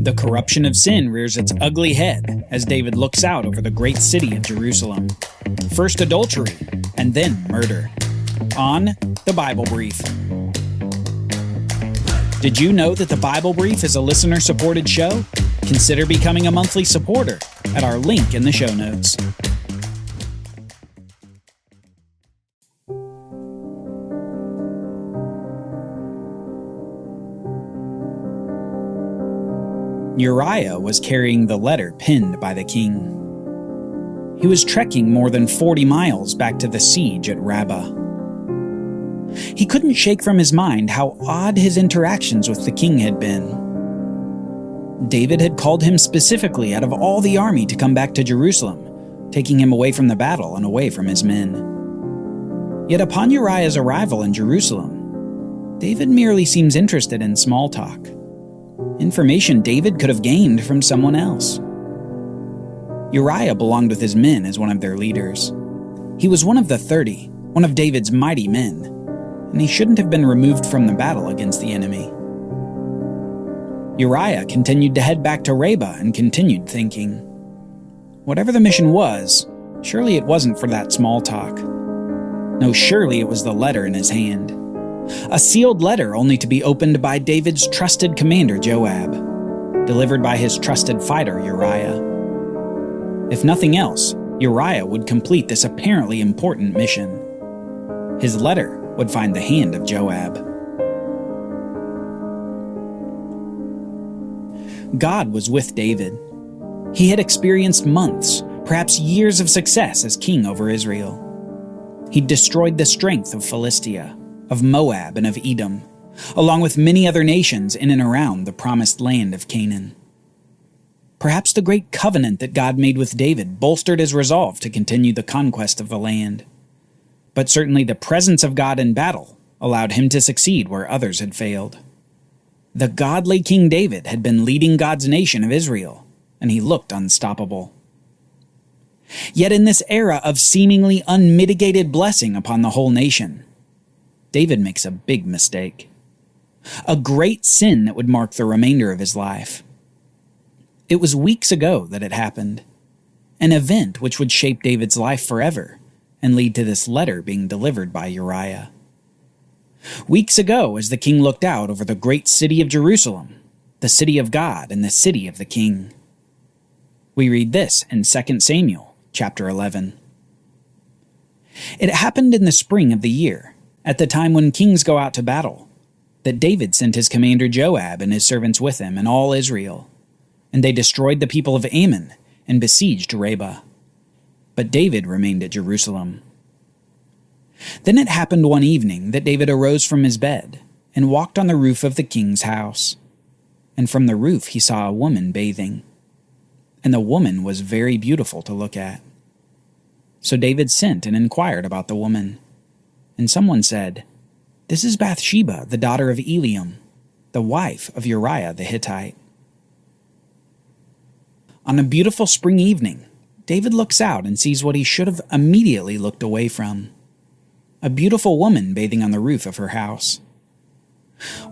The corruption of sin rears its ugly head as David looks out over the great city of Jerusalem. First adultery, and then murder. On The Bible Brief. Did you know that The Bible Brief is a listener-supported show? Consider becoming a monthly supporter at our link in the show notes. Uriah was carrying the letter penned by the king. He was trekking more than 40 miles back to the siege at Rabbah. He couldn't shake from his mind how odd his interactions with the king had been. David had called him specifically out of all the army to come back to Jerusalem, taking him away from the battle and away from his men. Yet upon Uriah's arrival in Jerusalem, David merely seems interested in small talk. Information David could have gained from someone else. Uriah belonged with his men as one of their leaders. He was one of the 30, one of David's mighty men, and he shouldn't have been removed from the battle against the enemy. Uriah continued to head back to Rabbah and continued thinking. Whatever the mission was, surely it wasn't for that small talk. No, surely it was the letter in his hand. A sealed letter only to be opened by David's trusted commander Joab, delivered by his trusted fighter Uriah. If nothing else, Uriah would complete this apparently important mission. His letter would find the hand of Joab. God was with David. He had experienced months, perhaps years of success as king over Israel. He'd destroyed the strength of Philistia, of Moab and of Edom, along with many other nations in and around the promised land of Canaan. Perhaps the great covenant that God made with David bolstered his resolve to continue the conquest of the land. But certainly the presence of God in battle allowed him to succeed where others had failed. The godly King David had been leading God's nation of Israel, and he looked unstoppable. Yet in this era of seemingly unmitigated blessing upon the whole nation, David makes a big mistake. A great sin that would mark the remainder of his life. It was weeks ago that it happened. An event which would shape David's life forever and lead to this letter being delivered by Uriah. Weeks ago, as the king looked out over the great city of Jerusalem, the city of God and the city of the king. We read this in 2 Samuel chapter 11. It happened in the spring of the year, at the time when kings go out to battle, that David sent his commander Joab and his servants with him and all Israel, and they destroyed the people of Ammon and besieged Rabbah. But David remained at Jerusalem. Then it happened one evening that David arose from his bed and walked on the roof of the king's house. And from the roof he saw a woman bathing. And the woman was very beautiful to look at. So David sent and inquired about the woman. And someone said, "This is Bathsheba, the daughter of Eliam, the wife of Uriah the Hittite." On a beautiful spring evening, David looks out and sees what he should have immediately looked away from. A beautiful woman bathing on the roof of her house.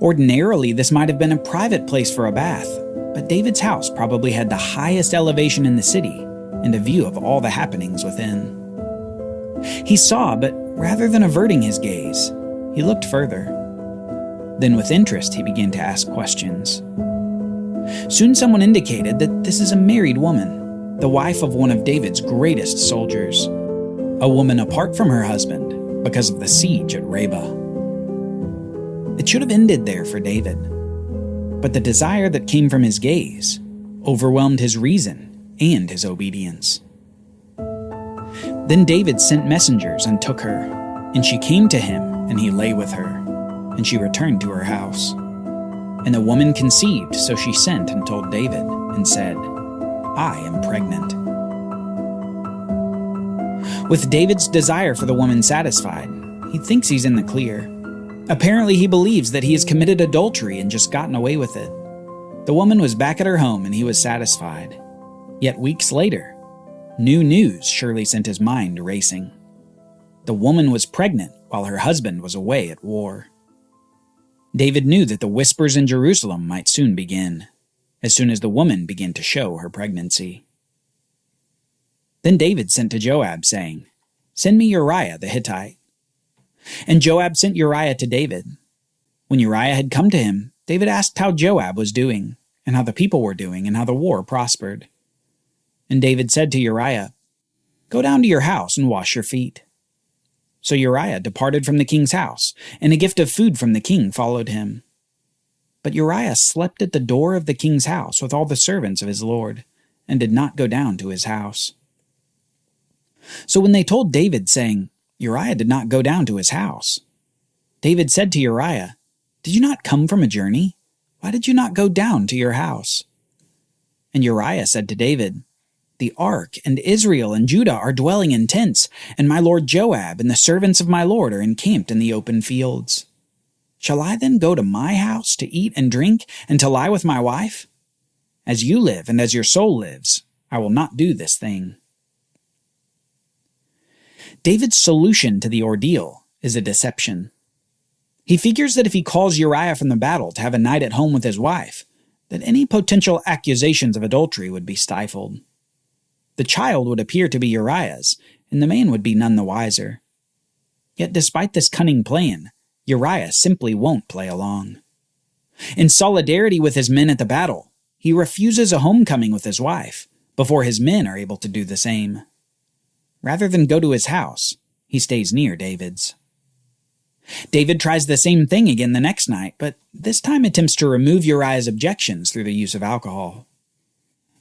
Ordinarily, this might have been a private place for a bath, but David's house probably had the highest elevation in the city and a view of all the happenings within. He saw, but rather than averting his gaze, he looked further. Then with interest he began to ask questions. Soon someone indicated that this is a married woman, the wife of one of David's greatest soldiers, a woman apart from her husband because of the siege at Rabbah. It should have ended there for David, but the desire that came from his gaze overwhelmed his reason and his obedience. Then David sent messengers and took her, and she came to him, and he lay with her, and she returned to her house. And the woman conceived, so she sent and told David, and said, "I am pregnant." With David's desire for the woman satisfied, he thinks he's in the clear. Apparently he believes that he has committed adultery and just gotten away with it. The woman was back at her home and he was satisfied. Yet weeks later, new news surely sent his mind racing. The woman was pregnant while her husband was away at war. David knew that the whispers in Jerusalem might soon begin. as soon as the woman began to show her pregnancy. Then David sent to Joab, saying, "Send me Uriah the Hittite." And Joab sent Uriah to David. When Uriah had come to him, David asked how Joab was doing, and how the people were doing, and how the war prospered. And David said to Uriah, "Go down to your house and wash your feet." So Uriah departed from the king's house, and a gift of food from the king followed him. But Uriah slept at the door of the king's house with all the servants of his lord, and did not go down to his house. So when they told David, saying, "Uriah did not go down to his house," David said to Uriah, "Did you not come from a journey? Why did you not go down to your house?" And Uriah said to David, "The ark and Israel and Judah are dwelling in tents, and my lord Joab and the servants of my lord are encamped in the open fields. Shall I then go to my house to eat and drink and to lie with my wife? As you live and as your soul lives, I will not do this thing." David's solution to the ordeal is a deception. He figures that if he calls Uriah from the battle to have a night at home with his wife, that any potential accusations of adultery would be stifled. The child would appear to be Uriah's, and the man would be none the wiser. Yet despite this cunning plan, Uriah simply won't play along. In solidarity with his men at the battle, he refuses a homecoming with his wife, before his men are able to do the same. Rather than go to his house, he stays near David's. David tries the same thing again the next night, but this time attempts to remove Uriah's objections through the use of alcohol.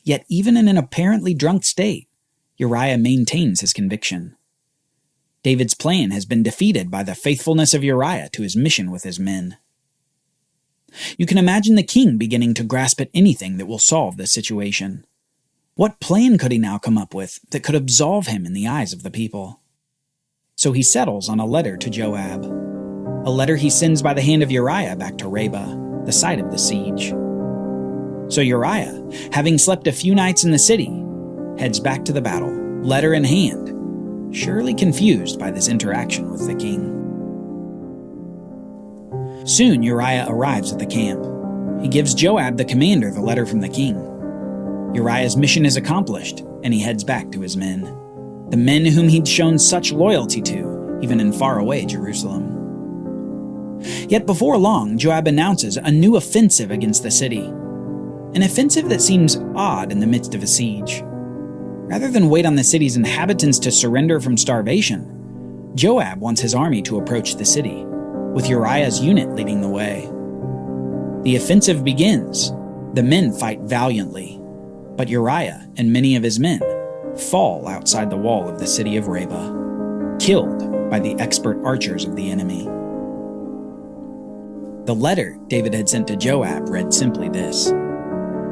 Yet even in an apparently drunk state, Uriah maintains his conviction. David's plan has been defeated by the faithfulness of Uriah to his mission with his men. You can imagine the king beginning to grasp at anything that will solve this situation. What plan could he now come up with that could absolve him in the eyes of the people? So he settles on a letter to Joab, a letter he sends by the hand of Uriah back to Rabbah, the site of the siege. So Uriah, having slept a few nights in the city, heads back to the battle, letter in hand, surely confused by this interaction with the king. Soon Uriah arrives at the camp. He gives Joab the commander the letter from the king. Uriah's mission is accomplished, and he heads back to his men, the men whom he'd shown such loyalty to, even in faraway Jerusalem. Yet before long, Joab announces a new offensive against the city, an offensive that seems odd in the midst of a siege. Rather than wait on the city's inhabitants to surrender from starvation, Joab wants his army to approach the city, with Uriah's unit leading the way. The offensive begins. The men fight valiantly, but Uriah and many of his men fall outside the wall of the city of Rabbah, killed by the expert archers of the enemy. The letter David had sent to Joab read simply this: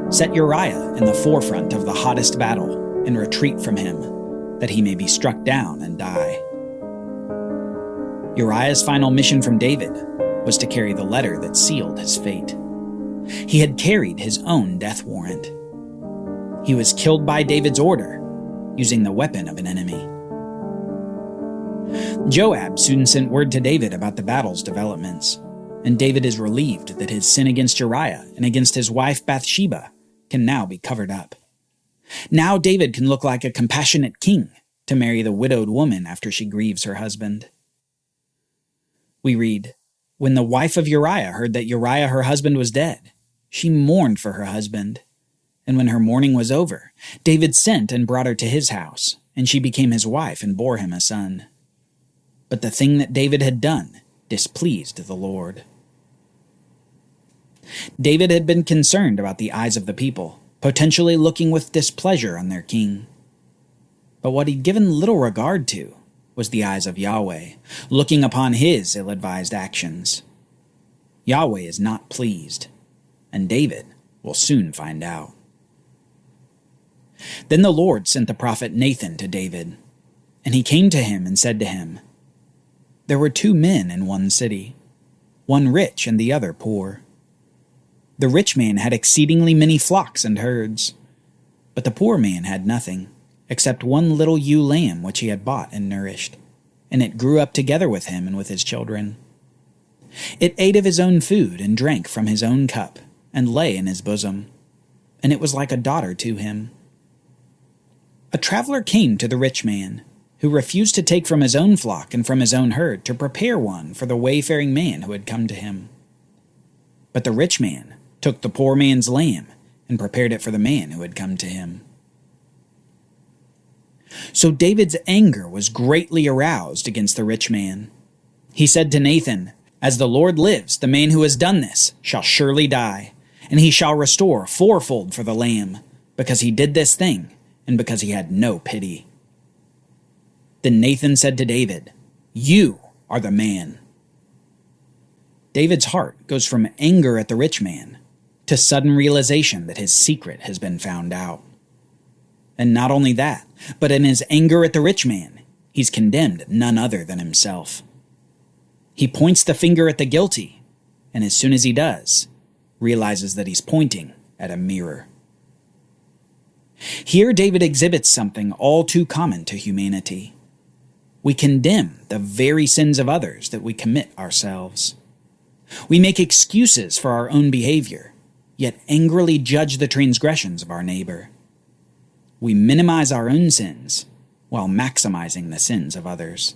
"Set Uriah in the forefront of the hottest battle, and retreat from him, that he may be struck down and die." Uriah's final mission from David was to carry the letter that sealed his fate. He had carried his own death warrant. He was killed by David's order, using the weapon of an enemy. Joab soon sent word to David about the battle's developments, and David is relieved that his sin against Uriah and against his wife Bathsheba can now be covered up. Now David can look like a compassionate king to marry the widowed woman after she grieves her husband. We read, "When the wife of Uriah heard that Uriah her husband was dead, she mourned for her husband. And when her mourning was over, David sent and brought her to his house, and she became his wife and bore him a son. But the thing that David had done displeased the Lord." David had been concerned about the eyes of the people, potentially looking with displeasure on their king. But what he'd given little regard to was the eyes of Yahweh, looking upon his ill-advised actions. Yahweh is not pleased, and David will soon find out. Then the Lord sent the prophet Nathan to David, and he came to him and said to him, "There were 2 men in one city, one rich and the other poor. The rich man had exceedingly many flocks and herds, but the poor man had nothing, except one little ewe lamb which he had bought and nourished, and it grew up together with him and with his children. It ate of his own food and drank from his own cup, and lay in his bosom. and it was like a daughter to him. A traveler came to the rich man, who refused to take from his own flock and from his own herd to prepare one for the wayfaring man who had come to him. But the rich man took the poor man's lamb and prepared it for the man who had come to him. So David's anger was greatly aroused against the rich man. He said to Nathan, "As the Lord lives, the man who has done this shall surely die, and he shall restore fourfold for the lamb, because he did this thing, and because he had no pity." Then Nathan said to David, "You are the man." David's heart goes from anger at the rich man to sudden realization that his secret has been found out. And not only that, but in his anger at the rich man, he's condemned none other than himself. He points the finger at the guilty, and as soon as he does, realizes that he's pointing at a mirror. Here David exhibits something all too common to humanity. We condemn the very sins of others that we commit ourselves. We make excuses for our own behavior, yet angrily judge the transgressions of our neighbor. We minimize our own sins while maximizing the sins of others.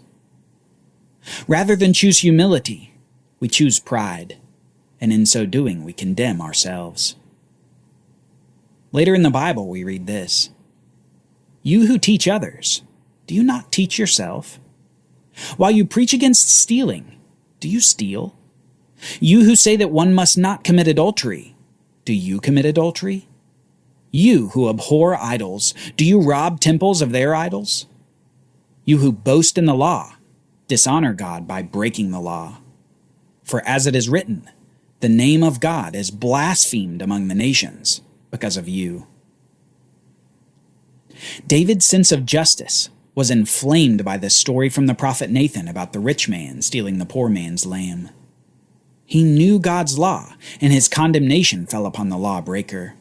Rather than choose humility, we choose pride, and in so doing we condemn ourselves. Later in the Bible we read this, "You who teach others, do you not teach yourself? While you preach against stealing, do you steal? You who say that one must not commit adultery, do you commit adultery? You who abhor idols, do you rob temples of their idols? You who boast in the law, dishonor God by breaking the law. For as it is written, the name of God is blasphemed among the nations because of you." David's sense of justice was inflamed by the story from the prophet Nathan about the rich man stealing the poor man's lamb. He knew God's law, and his condemnation fell upon the lawbreaker,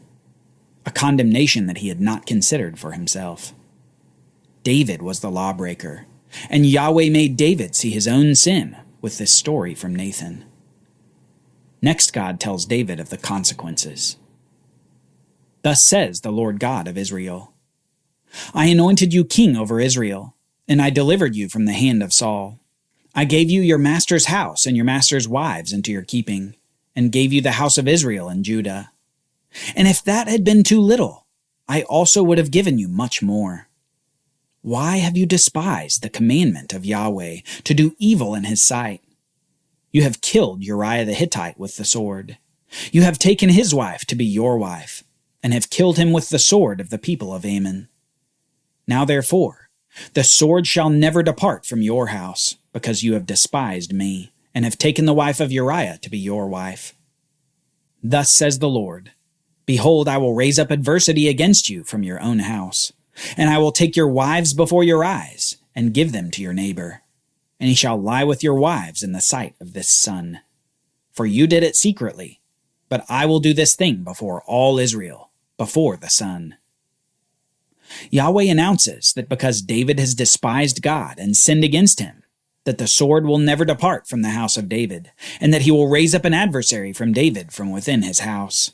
a condemnation that he had not considered for himself. David was the lawbreaker, and Yahweh made David see his own sin with this story from Nathan. Next, God tells David of the consequences. "Thus says the Lord God of Israel, I anointed you king over Israel, and I delivered you from the hand of Saul. I gave you your master's house and your master's wives into your keeping, and gave you the house of Israel and Judah. And if that had been too little, I also would have given you much more. Why have you despised the commandment of Yahweh to do evil in his sight? You have killed Uriah the Hittite with the sword. You have taken his wife to be your wife, and have killed him with the sword of the people of Ammon. Now therefore, the sword shall never depart from your house, because you have despised me, and have taken the wife of Uriah to be your wife. Thus says the Lord, Behold, I will raise up adversity against you from your own house, and I will take your wives before your eyes, and give them to your neighbor, and he shall lie with your wives in the sight of this sun. For you did it secretly, but I will do this thing before all Israel, before the sun." Yahweh announces that because David has despised God and sinned against him, that the sword will never depart from the house of David, and that he will raise up an adversary from David from within his house.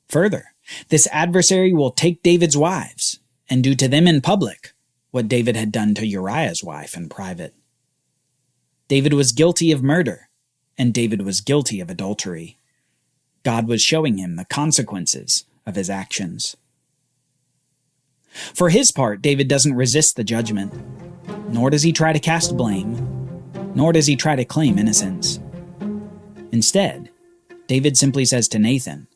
Further, this adversary will take David's wives and do to them in public what David had done to Uriah's wife in private. David was guilty of murder, and David was guilty of adultery. God was showing him the consequences of his actions. For his part, David doesn't resist the judgment, nor does he try to cast blame, nor does he try to claim innocence. Instead, David simply says to Nathan,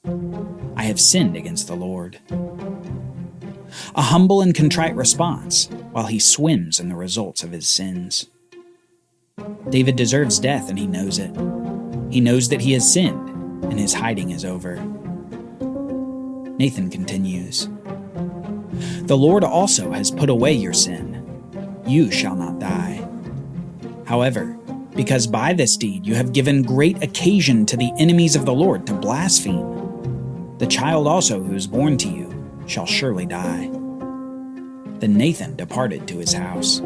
"I have sinned against the Lord." A humble and contrite response while he swims in the results of his sins. David deserves death, and he knows it. He knows that he has sinned, and his hiding is over. Nathan continues, "The Lord also has put away your sin. You shall not die. However, because by this deed you have given great occasion to the enemies of the Lord to blaspheme, the child also who is born to you shall surely die." Then Nathan departed to his house.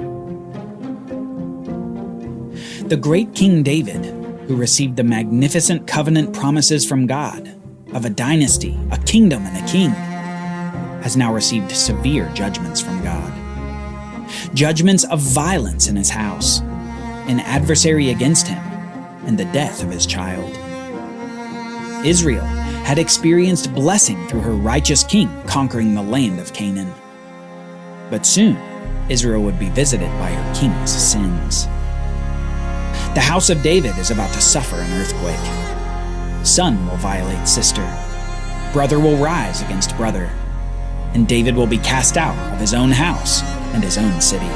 The great King David, who received the magnificent covenant promises from God of a dynasty, a kingdom, and a king, has now received severe judgments from God. Judgments of violence in his house, an adversary against him, and the death of his child. Israel had experienced blessing through her righteous king conquering the land of Canaan. But soon, Israel would be visited by her king's sins. The house of David is about to suffer an earthquake. Son will violate sister. Brother will rise against brother. And David will be cast out of his own house and his own city.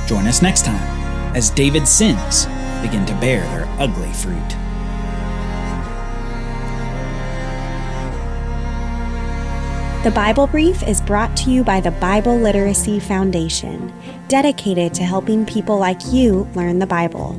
Join us next time as David's sins begin to bear their ugly fruit. The Bible Brief is brought to you by the Bible Literacy Foundation, dedicated to helping people like you learn the Bible.